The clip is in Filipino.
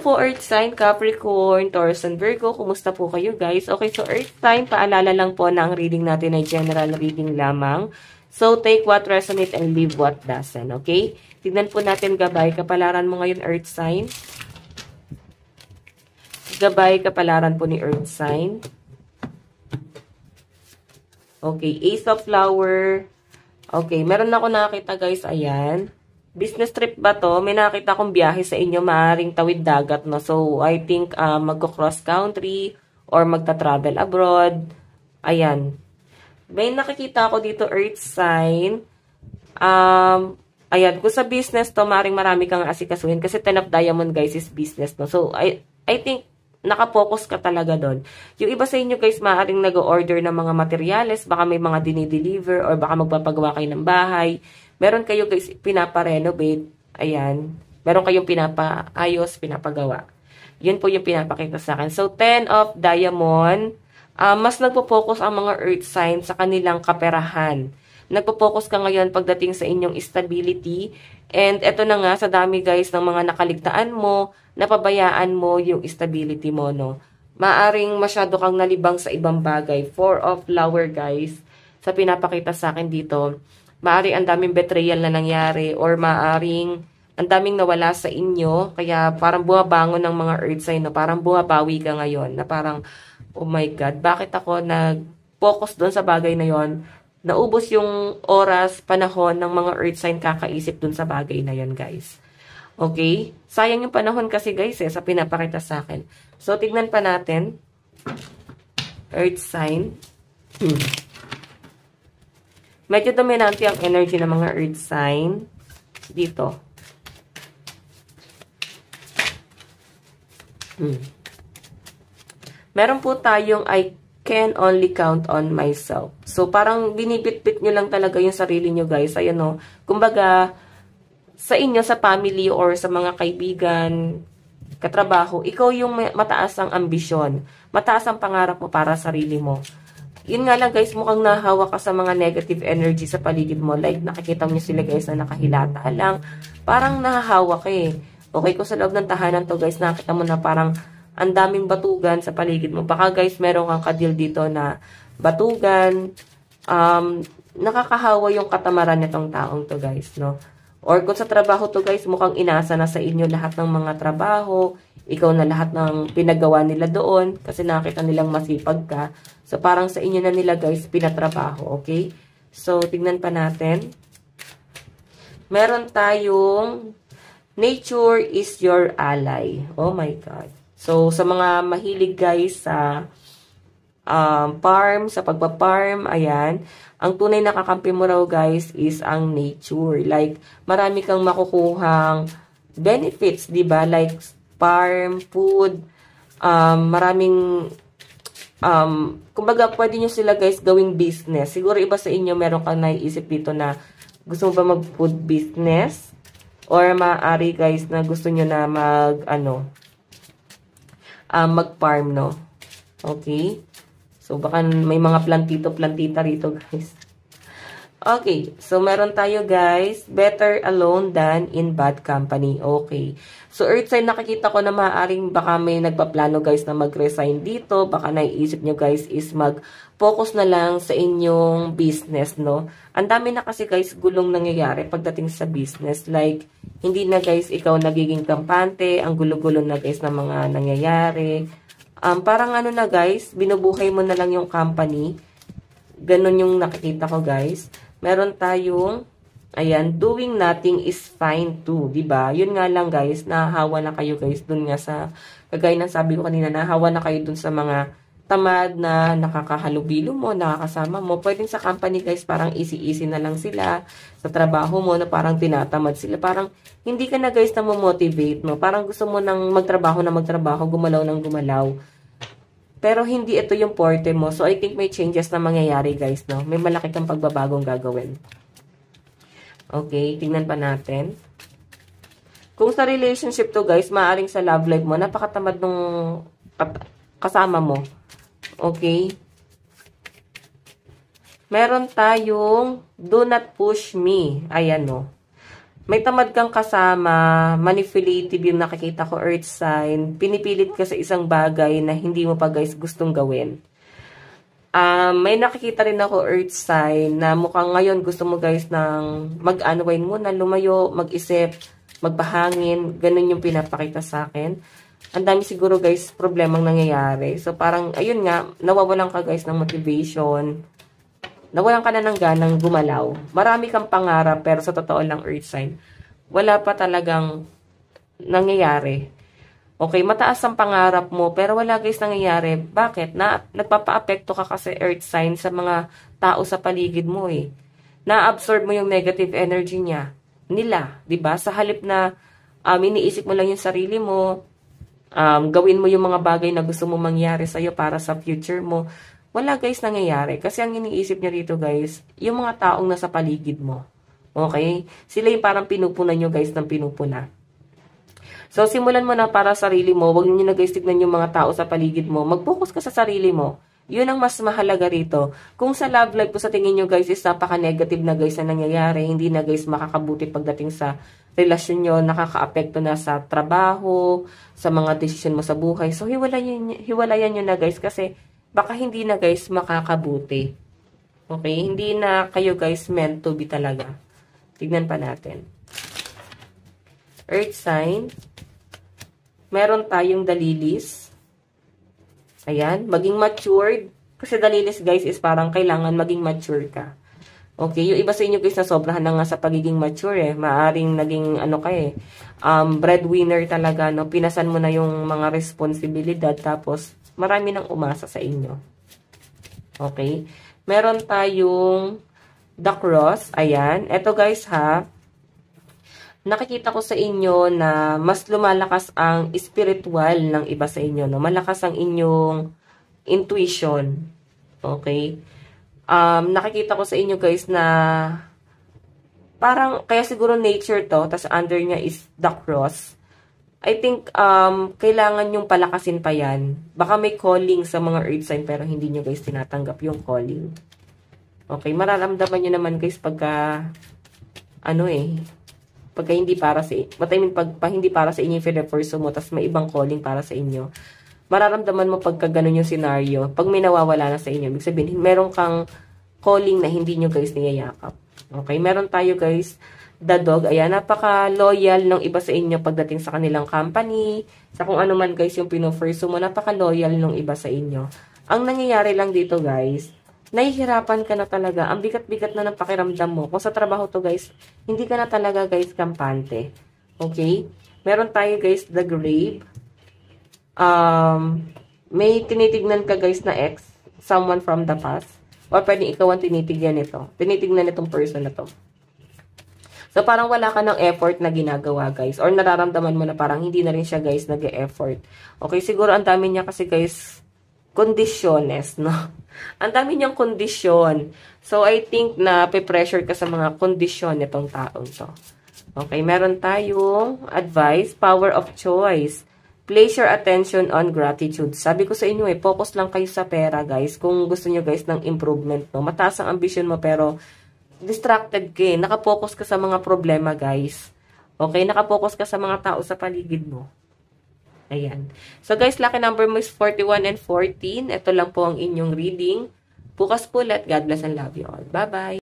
po Earth sign, Capricorn, Taurus, and Virgo. Kumusta po kayo guys? Okay, so Earth sign, paalala lang po na ang reading natin ay general reading lamang. So, take what resonate and leave what doesn't, okay? Tignan po natin gabay. Kapalaran mo ngayon Earth sign. Gabay, kapalaran po ni Earth sign. Okay, Ace of Flower. Okay, meron ako nakakita guys, ayan. Business trip ba to? May nakita akong biyahe sa inyo, maaaring tawid dagat, no? So, I think magko-cross country or magta-travel abroad. Ayan. May nakikita ako dito, Earth sign. Ayan, kung sa business to, maaaring marami kang asikasuhin kasi Ten of Diamond, guys, is business, no? So, I think nakapokus ka talaga doon. Yung iba sa inyo, guys, maaaring nag-order ng mga materyales, baka may mga dinideliver or baka magpapagawa kayo ng bahay. Meron kayo guys pinapa-renovate. Ayan. Meron kayong pinapaayos, pinapagawa. Yun po yung pinapakita sa akin. So, 10 of Diamond. Mas nagpo-focus ang mga Earth signs sa kanilang kaperahan. Nagpo-focus ka ngayon pagdating sa inyong stability. And eto na nga, sa dami guys ng mga nakaligtaan mo, napabayaan mo yung stability mo, no? Maaring masyado kang nalibang sa ibang bagay. 4 of Flower guys. Sa pinapakita sa akin dito. Maaring ang daming betrayal na nangyari or maaring ang daming nawala sa inyo. Kaya parang bumabangon ng mga Earth sign, no? Parang bumabawi ka ngayon na parang, oh my God, bakit ako nag-focus doon sa bagay na yon? Naubos yung oras, panahon ng mga Earth sign kakaisip doon sa bagay na yon, guys. Okay? Sayang yung panahon kasi, guys, sa pinapakita sa akin. So, tignan pa natin. Earth sign. Medyo dominante ang energy ng mga Earth sign dito. Meron po tayong I can only count on myself. So, parang binibit-bit nyo lang talaga yung sarili nyo, guys. Ayan, no? Kumbaga, sa inyo, sa family, or sa mga kaibigan, katrabaho, ikaw yung mataas ang ambisyon. Mataas ang pangarap mo para sa sarili mo. Yun nga lang guys, mukhang nahawa ka sa mga negative energy sa paligid mo. Like, nakikita mo sila guys na nakahilata lang. Parang nahahawa ka eh. Okay, kung sa loob ng tahanan to guys, nakita mo na parang ang daming batugan sa paligid mo. Baka guys, meron kang kadil dito na batugan. Nakakahawa yung katamaran nitong taong to guys, no? Or kung sa trabaho to guys, mukhang inasa na sa inyo lahat ng mga trabaho. Ikaw na lahat ng pinagawa nila doon kasi nakita nilang masipag ka. So, parang sa inyo na nila, guys, pinatrabaho, okay? So, tignan pa natin. Meron tayong nature is your ally. Oh my God. So, sa mga mahilig, guys, sa farm, sa pagpa-farm, ayan, ang tunay na kakampi mo raw, guys, is ang nature. Like, marami kang makukuhang benefits, di ba? Like, farm, food, maraming kumbaga, pwede nyo sila guys gawing business. Siguro iba sa inyo, meron kang naiisip dito na gusto mo ba mag-food business? Or maaari guys na gusto nyo na mag-farm, no? Okay? So, baka may mga plantita rito guys. Okay, so meron tayo guys, better alone than in bad company. Okay. So Earth sign, nakikita ko na maaaring baka may nagpaplano guys na mag-resign dito. Baka naiisip nyo guys is mag-focus na lang sa inyong business, no? Ang dami na kasi guys gulong nangyayari pagdating sa business. Like, hindi na guys ikaw nagiging kampante, ang gulo-gulo na guys na mga nangyayari. Parang ano na guys, binubuhay mo na lang yung company. Ganon yung nakikita ko guys. Meron tayong, ayan, doing nothing is fine too, diba? Yun nga lang guys, nahahawa na kayo guys dun nga sa, kagaya ng sabi ko kanina, nahahawa na kayo dun sa mga tamad na nakakahalubilo mo, nakakasama mo. Pwedeng sa company guys, parang easy-easy na lang sila. Sa trabaho mo na parang tinatamad sila. Parang hindi ka na guys na motivate mo. Parang gusto mo nang magtrabaho, gumalaw ng gumalaw. Pero hindi ito yung forte mo. So, I think may changes na mangyayari, guys, no? May malaki kang pagbabagong gagawin. Okay, tingnan pa natin. Kung sa relationship to, guys, maaaring sa love life mo, napakatamad nung kasama mo. Okay? Meron tayong do not push me. Ayan, no? may tamad kang kasama, manipulative yung nakikita ko, earth sign, pinipilit ka sa isang bagay na hindi mo pa guys gustong gawin. May nakikita rin ako earth sign na mukhang ngayon gusto mo guys ng mag-unwind muna, lumayo, mag-isip, magpahangin, ganun yung pinapakita sa akin. Ang dami siguro guys problemang nangyayari. So parang ayun nga, nawawalan ka guys ng motivation. Nawalan ka na ng ganang gumalaw. Marami kang pangarap pero sa totoo lang earth sign, wala pa talagang nangyayari. Okay, mataas ang pangarap mo pero wala guys nangyayari. Bakit? Nagpapa-apekto ka kasi earth sign sa mga tao sa paligid mo eh. Na-absorb mo yung negative energy nila, 'di ba? Sa halip na iniisip mo lang yung sarili mo, gawin mo yung mga bagay na gusto mo mangyari sa'yo para sa future mo. Wala guys nangyayari. Kasi ang iniisip niya dito guys, yung mga taong nasa paligid mo. Okay? Sila yung parang pinupunan nyo guys ng pinupuna. So, simulan mo na para sa sarili mo. Huwag nyo na guys tignan yung mga tao sa paligid mo. Mag-focus ka sa sarili mo. Yun ang mas mahalaga rito. Kung sa love life po sa tingin nyo guys is napaka-negative na guys na nangyayari, hindi na guys makakabuti pagdating sa relasyon nyo, nakaka-apekto na sa trabaho, sa mga desisyon mo sa buhay. So, hiwalayan nyo na guys kasi baka hindi na guys makakabuti. Okay? Hindi na kayo guys meant to be talaga. Tignan pa natin. Earth sign. Meron tayong dalilis. Ayan. Maging matured. Kasi dalilis guys is parang kailangan maging mature ka. Okay? Yung iba sa inyo guys na sobrahan na nga sa pagiging mature eh. Maaring naging ano ka eh. Breadwinner talaga. No? Pinasan mo na yung mga responsibilidad. Tapos marami nang umasa sa inyo. Okay? Meron tayong the cross. Ayan. Ito guys ha. Nakikita ko sa inyo na mas lumalakas ang spiritual ng iba sa inyo. No? Malakas ang inyong intuition. Okay? Nakikita ko sa inyo guys na parang, kaya siguro nature to. Tas under niya is the cross. I think, kailangan yung palakasin pa yan. Baka may calling sa mga earth sign pero hindi nyo guys tinatanggap yung calling. Okay, mararamdaman nyo naman guys pagka, pagka hindi para sa, pag hindi para sa inyo yung pinapursue mo, tas may ibang calling para sa inyo. Mararamdaman mo pagka ganun yung scenario. Pag may nawawala na sa inyo, ibig sabihin, meron kang calling na hindi nyo guys niyayakap. Okay, meron tayo guys, the dog, ayan, napaka-loyal ng iba sa inyo pagdating sa kanilang company, sa kung ano man guys yung pinofirso mo, napaka-loyal ng iba sa inyo. Ang nangyayari lang dito guys, nahihirapan ka na talaga, ang bigat-bigat na ng pakiramdam mo. Kung sa trabaho to guys, hindi ka na talaga guys kampante. Okay? Meron tayo guys, the grave. May tinitignan ka guys na ex, someone from the past, or pwedeng ikaw ang tinitignan nito. Tinitignan itong person na to. So, parang wala ka ng effort na ginagawa, guys. Or nararamdaman mo na parang hindi na rin siya, guys, nag-e-effort. Okay, siguro ang dami niya kasi, guys, kondisyones, no? Ang dami niyang kondisyon. So, I think na pe-pressure ka sa mga kondisyon nitong taong to. Okay, meron tayong advice, power of choice. Place your attention on gratitude. Sabi ko sa inyo, focus lang kayo sa pera, guys. Kung gusto niyo guys, ng improvement, no? Mataas ang ambition mo, pero distracted ka eh. Nakapokus ka sa mga problema, guys. Okay? Nakapokus ka sa mga tao sa paligid mo. Ayan. So, guys, lucky number mo is 41 and 14. Ito lang po ang inyong reading. Bukas po ulit. God bless and love you all. Bye-bye!